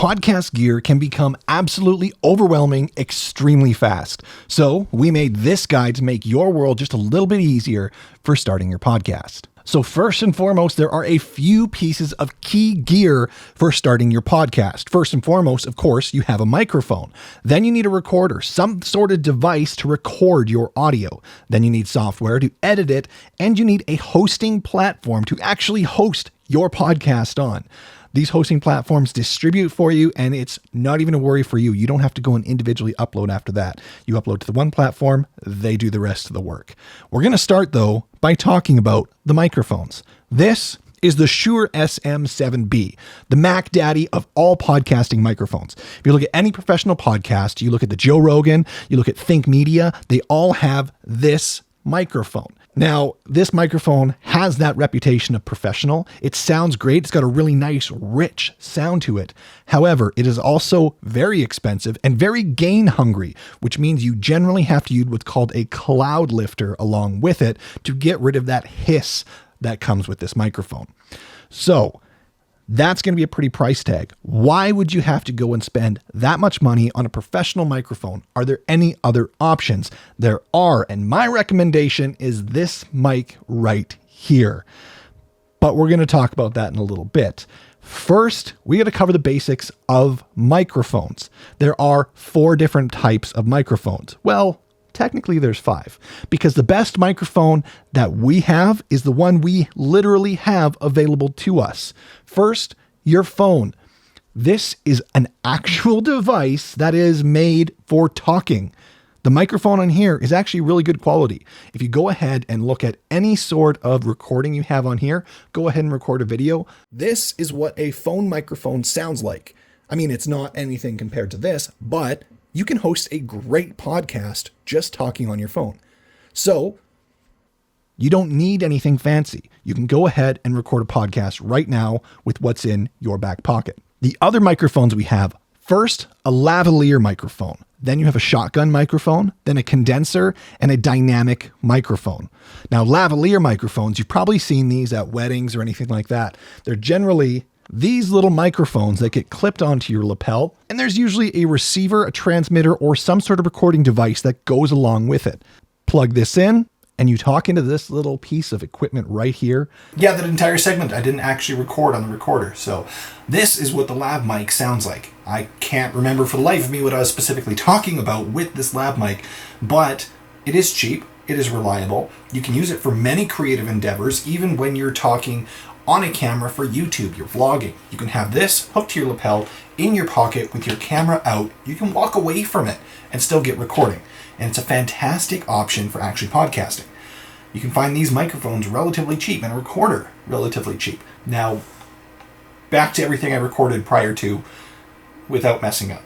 podcast gear can become absolutely overwhelming extremely fast. So we made this guide to make your world just a little bit easier for starting your podcast. So first and foremost, there are a few pieces of key gear for starting your podcast. First and foremost, of course, you have a microphone. Then you need a recorder, some sort of device to record your audio. Then you need software to edit it, and you need a hosting platform to actually host your podcast on. These hosting platforms distribute for you, and it's not even a worry for you. You don't have to go and individually upload after that. You upload to the one platform, they do the rest of the work. We're going to start, though, by talking about the microphones. This is the Shure SM7B, the Mac Daddy of all podcasting microphones. If you look at any professional podcast, you look at the Joe Rogan, you look at Think Media, they all have this microphone. Now, this microphone has that reputation of professional. It sounds great. It's got a really nice, rich sound to it. However, it is also very expensive and very gain hungry, which means you generally have to use what's called a cloud lifter along with it to get rid of that hiss that comes with this microphone. So that's going to be a pretty price tag. Why would you have to go and spend that much money on a professional microphone? Are there any other options? There are, and my recommendation is this mic right here. But we're going to talk about that in a little bit. First, we got to cover the basics of microphones. There are 4 different types of microphones. Well, technically there's 5, because the best microphone that we have is the one we literally have available to us. First, your phone. This is an actual device that is made for talking. The microphone on here is actually really good quality. If you go ahead and look at any sort of recording you have on here, go ahead and record a video. This is what a phone microphone sounds like. I mean, it's not anything compared to this, but you can host a great podcast just talking on your phone. So you don't need anything fancy. You can go ahead and record a podcast right now with what's in your back pocket. The other microphones we have, first, a lavalier microphone. Then you have a shotgun microphone, then a condenser, and a dynamic microphone. Now, lavalier microphones, you've probably seen these at weddings or anything like that. They're generally these little microphones that get clipped onto your lapel, and there's usually a receiver, a transmitter, or some sort of recording device that goes along with it. Plug this in, and you talk into this little piece of equipment right here. Yeah, that entire segment I didn't actually record on the recorder, so this is what the lav mic sounds like. I can't remember for the life of me what I was specifically talking about with this lav mic, but it is cheap, it is reliable. You can use it for many creative endeavors, even when you're talking on a camera for YouTube, you're vlogging. You can have this hooked to your lapel in your pocket with your camera out. You can walk away from it and still get recording. And it's a fantastic option for actually podcasting. You can find these microphones relatively cheap and a recorder relatively cheap. Now, back to everything I recorded prior to without messing up.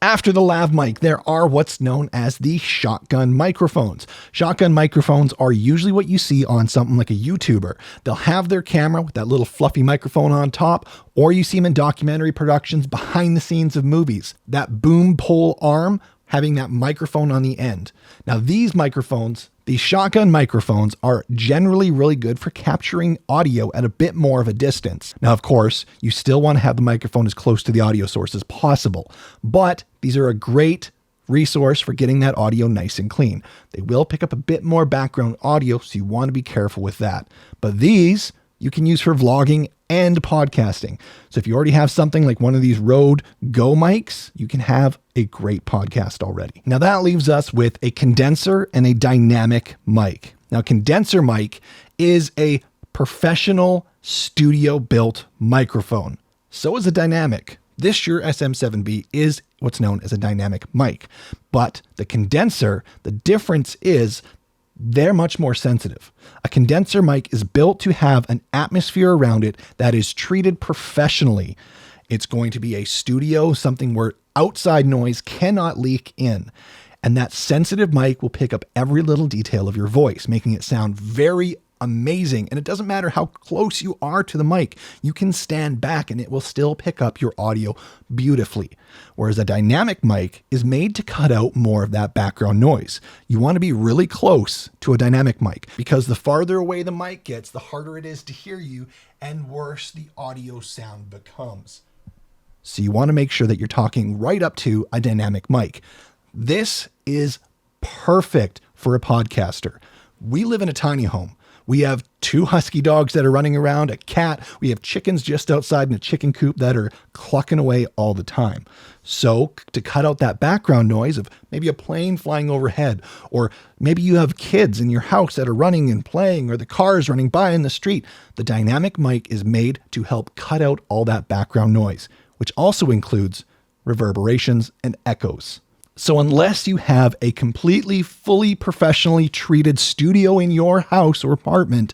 After the lav mic, there are what's known as the shotgun microphones. Shotgun microphones are usually what you see on something like a YouTuber. They'll have their camera with that little fluffy microphone on top, or you see them in documentary productions behind the scenes of movies. That boom pole arm having that microphone on the end. Now these microphones, these shotgun microphones, are generally really good for capturing audio at a bit more of a distance. Now, of course, you still want to have the microphone as close to the audio source as possible, but these are a great resource for getting that audio nice and clean. They will pick up a bit more background audio, so you want to be careful with that. But these you can use for vlogging and podcasting. So if you already have something like one of these Rode Go mics, you can have a great podcast already. Now that leaves us with a condenser and a dynamic mic. Now, condenser mic is a professional studio built microphone. So is a dynamic. This Shure SM7B is what's known as a dynamic mic, but the condenser, the difference is they're much more sensitive. A condenser mic is built to have an atmosphere around it that is treated professionally. It's going to be a studio, something where outside noise cannot leak in. And that sensitive mic will pick up every little detail of your voice, making it sound very amazing. And it doesn't matter how close you are to the mic, you can stand back and it will still pick up your audio beautifully. Whereas a dynamic mic is made to cut out more of that background noise. You want to be really close to a dynamic mic because the farther away the mic gets, the harder it is to hear you and worse the audio sound becomes. So you want to make sure that you're talking right up to a dynamic mic. This is perfect for a podcaster. We live in a tiny home. We have 2 husky dogs that are running around, a cat. We have chickens just outside in a chicken coop that are clucking away all the time. So to cut out that background noise of maybe a plane flying overhead, or maybe you have kids in your house that are running and playing, or the cars running by in the street, the dynamic mic is made to help cut out all that background noise, which also includes reverberations and echoes. So unless you have a completely, fully professionally treated studio in your house or apartment,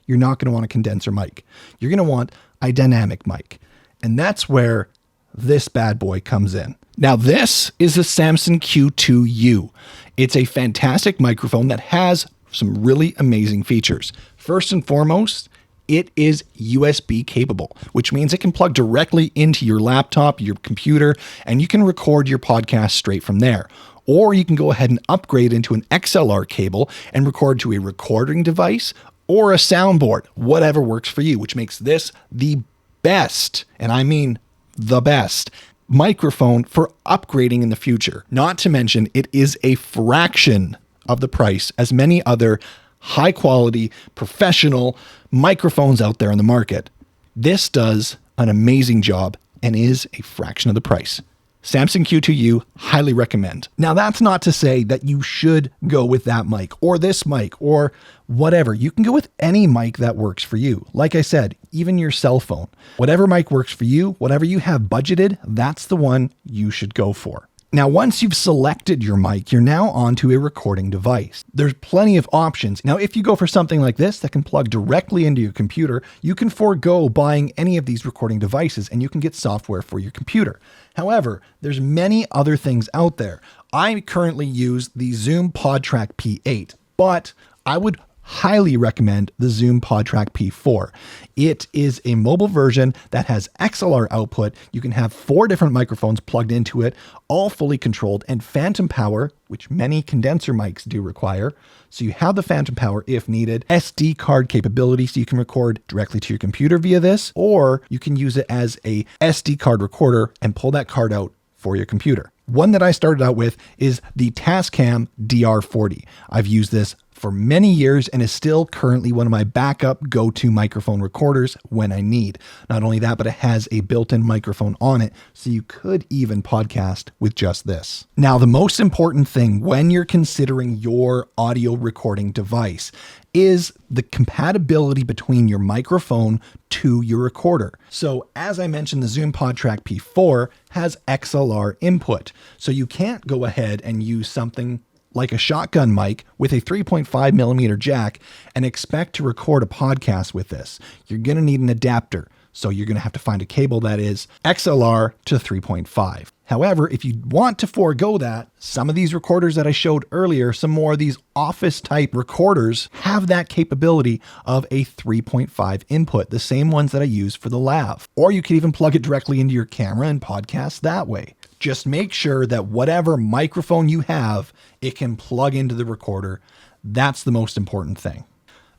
you're not going to want a condenser mic. You're going to want a dynamic mic. And that's where this bad boy comes in. Now, this is the Samson Q2U. It's a fantastic microphone that has some really amazing features. First and foremost, it is USB capable, which means it can plug directly into your laptop, your computer, and you can record your podcast straight from there. Or you can go ahead and upgrade into an XLR cable and record to a recording device or a soundboard, whatever works for you, which makes this the best, and I mean the best, microphone for upgrading in the future. Not to mention, it is a fraction of the price as many other high quality, professional microphones out there in the market. This does an amazing job and is a fraction of the price. Samson Q2U, highly recommend. Now, that's not to say that you should go with that mic or this mic or whatever. You can go with any mic that works for you. Like I said, even your cell phone. Whatever mic works for you, whatever you have budgeted, that's the one you should go for. Now, once you've selected your mic, you're now onto a recording device. There's plenty of options. Now, if you go for something like this that can plug directly into your computer, you can forego buying any of these recording devices and you can get software for your computer. However, there's many other things out there. I currently use the Zoom PodTrack P8, but I would highly recommend the Zoom PodTrack P4. It is a mobile version that has XLR output. You can have 4 different microphones plugged into it, all fully controlled, and phantom power, which many condenser mics do require. So you have the phantom power if needed, SD card capability, so you can record directly to your computer via this, or you can use it as a SD card recorder and pull that card out for your computer. One that I started out with is the Tascam DR40. I've used this for many years and is still currently one of my backup go-to microphone recorders when I need. Not only that, but it has a built-in microphone on it, so you could even podcast with just this. Now, the most important thing when you're considering your audio recording device is the compatibility between your microphone to your recorder. So as I mentioned, the Zoom PodTrack P4 has XLR input. So you can't go ahead and use something like a shotgun mic with a 3.5 millimeter jack and expect to record a podcast with this. You're going to need an adapter. So you're going to have to find a cable that is XLR to 3.5. However, if you want to forego that, some of these recorders that I showed earlier, some more of these office type recorders have that capability of a 3.5 input, the same ones that I use for the Lav. Or you could even plug it directly into your camera and podcast that way. Just make sure that whatever microphone you have, it can plug into the recorder. That's the most important thing.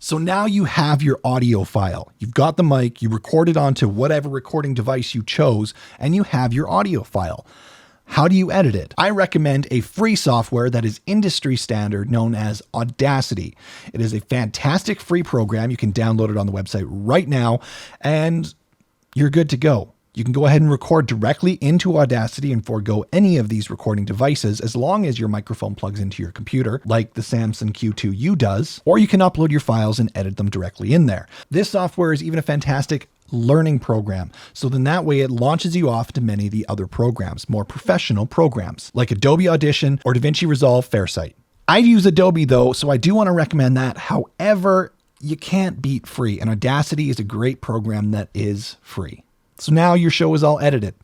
So now you have your audio file. You've got the mic, you recorded onto whatever recording device you chose, and you have your audio file. How do you edit it? I recommend a free software that is industry standard known as Audacity. It is a fantastic free program. You can download it on the website right now, and you're good to go. You can go ahead and record directly into Audacity and forego any of these recording devices as long as your microphone plugs into your computer, like the Samson Q2U does, or you can upload your files and edit them directly in there. This software is even a fantastic learning program. So then that way it launches you off to many of the other programs, more professional programs like Adobe Audition or DaVinci Resolve Fairsight. I use Adobe though, so I do want to recommend that. However, you can't beat free, and Audacity is a great program that is free. So now your show is all edited.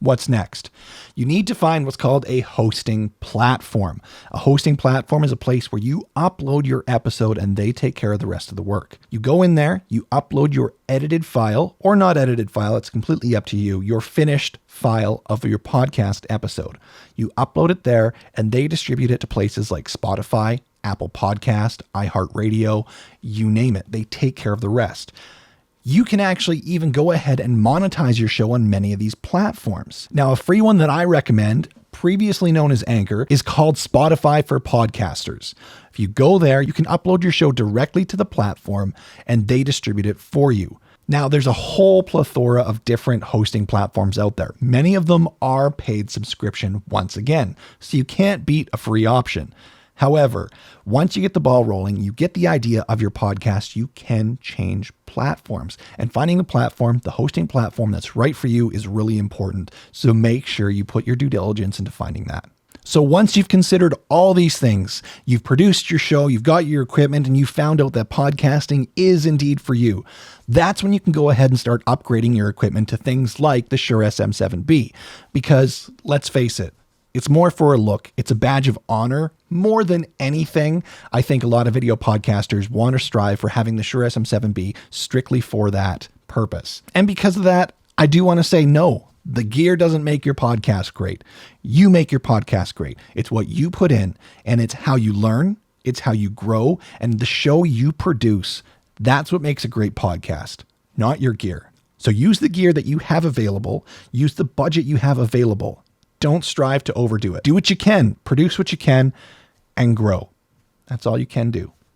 What's next? You need to find what's called a hosting platform. A hosting platform is a place where you upload your episode and they take care of the rest of the work. You go in there, you upload your edited file or not edited file. It's completely up to you. Your finished file of your podcast episode. You upload it there and they distribute it to places like Spotify, Apple Podcast, iHeartRadio, you name it. They take care of the rest. You can actually even go ahead and monetize your show on many of these platforms. Now, a free one that I recommend, previously known as Anchor, is called Spotify for Podcasters. If you go there, you can upload your show directly to the platform and they distribute it for you. Now, there's a whole plethora of different hosting platforms out there. Many of them are paid subscription once again, so you can't beat a free option. However, once you get the ball rolling, you get the idea of your podcast, you can change platforms. And finding the hosting platform that's right for you is really important. So make sure you put your due diligence into finding that. So once you've considered all these things, you've produced your show, you've got your equipment, and you found out that podcasting is indeed for you, that's when you can go ahead and start upgrading your equipment to things like the Shure SM7B. Because let's face it, it's more for a look. It's a badge of honor. More than anything, I think a lot of video podcasters want to strive for having the Shure SM7B strictly for that purpose. And because of that, I do want to say no. The gear doesn't make your podcast great. You make your podcast great. It's what you put in, and it's how you learn, it's how you grow, and the show you produce. That's what makes a great podcast, not your gear. So use the gear that you have available. Use the budget you have available. Don't strive to overdo it. Do what you can, produce what you can, and grow. That's all you can do.